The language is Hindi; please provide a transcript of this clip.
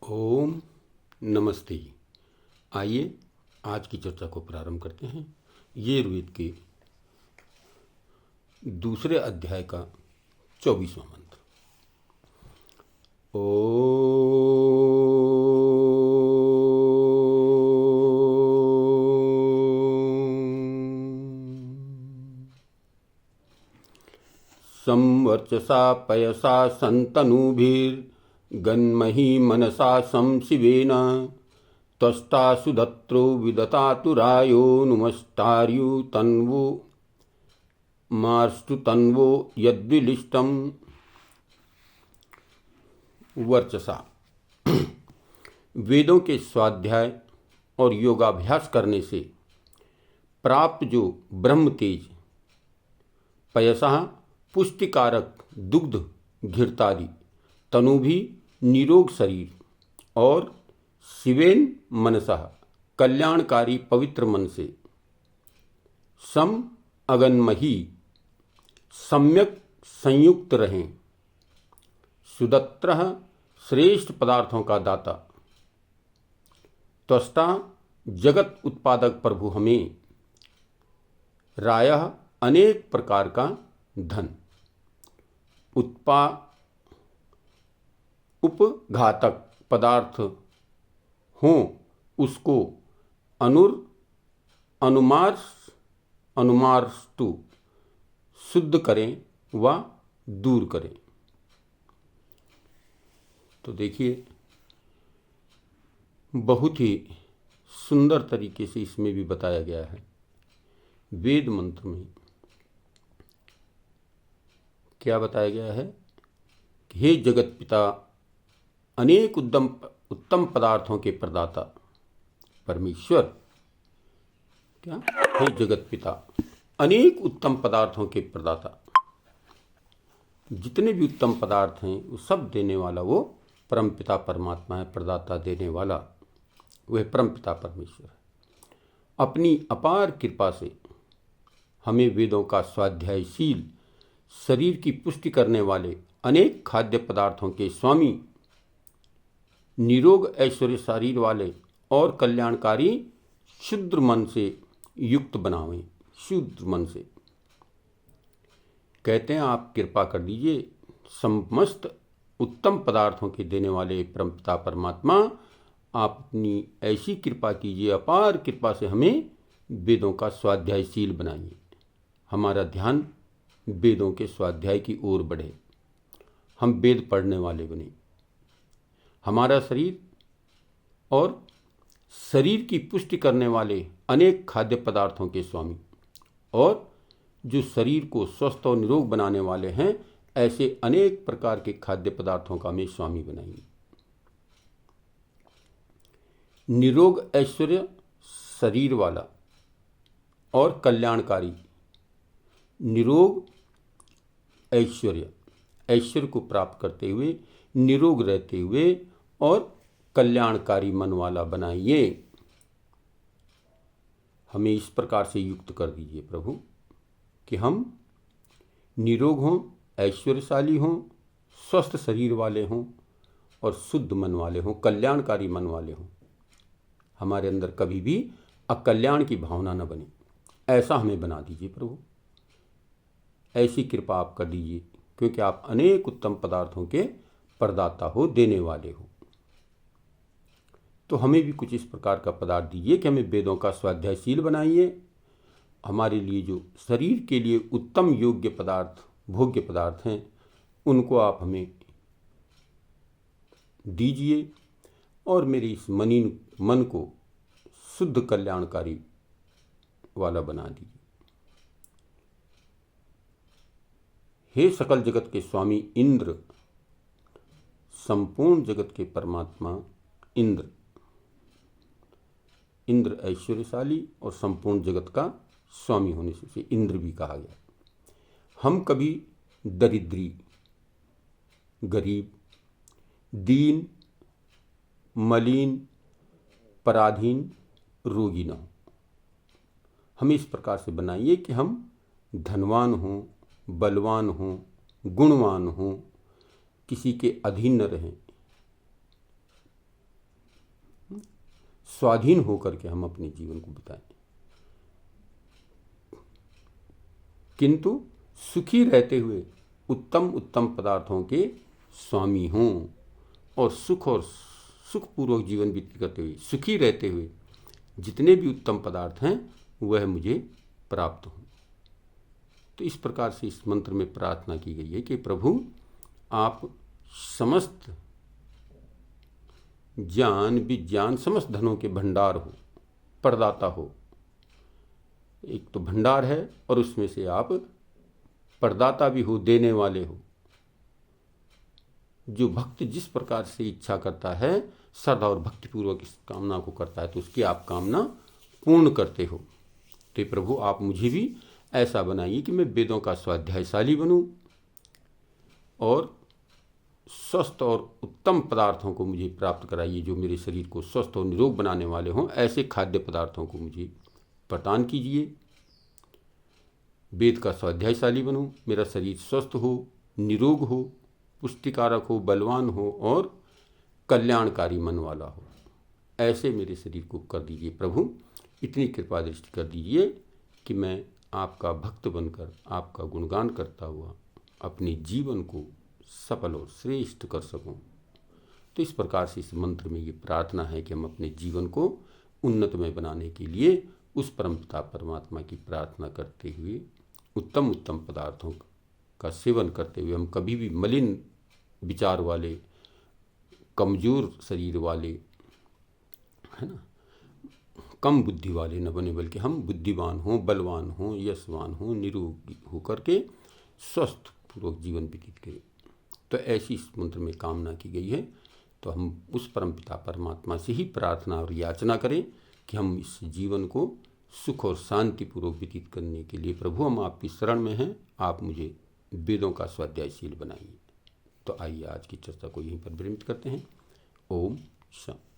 ओम नमस्ते। आइए आज की चर्चा को प्रारंभ करते हैं। ये ऋग्वेद के दूसरे अध्याय का 24वां मंत्र। संवर्चसा पयसा सन्तनुभिर्गन्महि मनसा संशिवेन त्वष्टा सुदत्रो विदतातुरायो नुमष्टार्यु तन्वो मार्ष्टु तन्वो यद्विलिष्टम। वर्चसा वेदों के स्वाध्याय और योगाभ्यास करने से प्राप्त जो ब्रह्म तेज, पयसा पुष्टिकारक दुग्ध घृतादि, तनु भी निरोग शरीर, और शिवेन मनसा कल्याणकारी पवित्र मन से, सम अगन्मही सम्यक संयुक्त रहें, सुदत्र श्रेष्ठ पदार्थों का दाता, त्वष्टा जगत उत्पादक प्रभु हमें, रायः अनेक प्रकार का धन, उपघातक पदार्थ हों उसको अनुमार्ष्टु शुद्ध करें व दूर करें। तो देखिए, बहुत ही सुंदर तरीके से इसमें भी बताया गया है। वेद मंत्र में क्या बताया गया है कि हे जगत पिता, अनेक उत्तम पदार्थों के प्रदाता परमेश्वर, क्या हे जगत पिता, अनेक उत्तम पदार्थों के प्रदाता, जितने भी उत्तम पदार्थ हैं वो सब देने वाला वो परमपिता परमात्मा है। प्रदाता देने वाला वह परमपिता परमेश्वर है। अपनी अपार कृपा से हमें वेदों का स्वाध्यायशील, शरीर की पुष्टि करने वाले अनेक खाद्य पदार्थों के स्वामी, निरोग ऐश्वर्य शरीर वाले और कल्याणकारी शुद्ध मन से युक्त बनावें। शुद्ध मन से कहते हैं, आप कृपा कर दीजिए, समस्त उत्तम पदार्थों के देने वाले परमपिता परमात्मा, आप अपनी ऐसी कृपा कीजिए, अपार कृपा से हमें वेदों का स्वाध्यायशील बनाइए। हमारा ध्यान वेदों के स्वाध्याय की ओर बढ़े, हम वेद पढ़ने वाले बने। हमारा शरीर और शरीर की पुष्टि करने वाले अनेक खाद्य पदार्थों के स्वामी, और जो शरीर को स्वस्थ और निरोग बनाने वाले हैं, ऐसे अनेक प्रकार के खाद्य पदार्थों का हमें स्वामी बनाइए। निरोग ऐश्वर्य शरीर वाला और कल्याणकारी, निरोग ऐश्वर्य, ऐश्वर्य को प्राप्त करते हुए, निरोग रहते हुए और कल्याणकारी मन वाला बनाइए। हमें इस प्रकार से युक्त कर दीजिए प्रभु कि हम निरोग हों, ऐश्वर्यशाली हों, स्वस्थ शरीर वाले हों और शुद्ध मन वाले हों, कल्याणकारी मन वाले हों। हमारे अंदर कभी भी अकल्याण की भावना न बने, ऐसा हमें बना दीजिए प्रभु। ऐसी कृपा आप कर दीजिए, क्योंकि आप अनेक उत्तम पदार्थों के प्रदाता हो, देने वाले हो। तो हमें भी कुछ इस प्रकार का पदार्थ दीजिए कि हमें वेदों का स्वाध्यायशील बनाइए। हमारे लिए जो शरीर के लिए उत्तम योग्य पदार्थ, भोग्य पदार्थ हैं, उनको आप हमें दीजिए और मेरे इस मन को शुद्ध कल्याणकारी वाला बना दीजिए। हे सकल जगत के स्वामी इंद्र, संपूर्ण जगत के परमात्मा इंद्र, इंद्र ऐश्वर्यशाली और संपूर्ण जगत का स्वामी होने से उसे इंद्र भी कहा गया। हम कभी दरिद्री, गरीब, दीन, मलिन, पराधीन, रोगी न हो। हमें इस प्रकार से बनाइए कि हम धनवान हों, बलवान हों, गुणवान हों, किसी के अधीन न रहें, स्वाधीन होकर के हम अपने जीवन को बिताएं, किंतु सुखी रहते हुए उत्तम उत्तम पदार्थों के स्वामी हों और सुखपूर्वक जीवन व्यतीत करते हुए, सुखी रहते हुए जितने भी उत्तम पदार्थ हैं वह मुझे प्राप्त हों। तो इस प्रकार से इस मंत्र में प्रार्थना की गई है कि प्रभु आप समस्त ज्ञान विज्ञान समस्त धनों के भंडार हो, प्रदाता हो। एक तो भंडार है और उसमें से आप प्रदाता भी हो, देने वाले हो। जो भक्त जिस प्रकार से इच्छा करता है, श्रद्धा और भक्तिपूर्वक इस कामना को करता है, तो उसकी आप कामना पूर्ण करते हो। तो प्रभु आप मुझे भी ऐसा बनाइए कि मैं वेदों का स्वाध्यायशाली बनूं और स्वस्थ और उत्तम पदार्थों को मुझे प्राप्त कराइए जो मेरे शरीर को स्वस्थ और निरोग बनाने वाले हों। ऐसे खाद्य पदार्थों को मुझे प्रदान कीजिए। वेद का स्वाध्यायशाली बनूं, मेरा शरीर स्वस्थ हो, निरोग हो, पुष्टिकारक हो, बलवान हो और कल्याणकारी मन वाला हो। ऐसे मेरे शरीर को कर दीजिए प्रभु। इतनी कृपा दृष्टि कर दीजिए कि मैं आपका भक्त बनकर आपका गुणगान करता हुआ अपने जीवन को सफल और श्रेष्ठ कर सकूं। तो इस प्रकार से इस मंत्र में ये प्रार्थना है कि हम अपने जीवन को उन्नतमय बनाने के लिए उस परमपिता परमात्मा की प्रार्थना करते हुए उत्तम उत्तम पदार्थों का सेवन करते हुए हम कभी भी मलिन विचार वाले, कमजोर शरीर वाले, है ना, कम बुद्धि वाले न बने, बल्कि हम बुद्धिमान हों, बलवान हों, यशवान हों, निरोगी होकर के स्वस्थ पूर्वक जीवन व्यतीत करें। तो ऐसी इस मंत्र में कामना की गई है। तो हम उस परमपिता परमात्मा से ही प्रार्थना और याचना करें कि हम इस जीवन को सुख और शांति पूर्वक व्यतीत करने के लिए प्रभु हम आपकी शरण में हैं। आप मुझे वेदों का स्वाध्यायशील बनाइए। तो आइए आज की चर्चा को यहीं पर विरमित करते हैं। ओम शांति।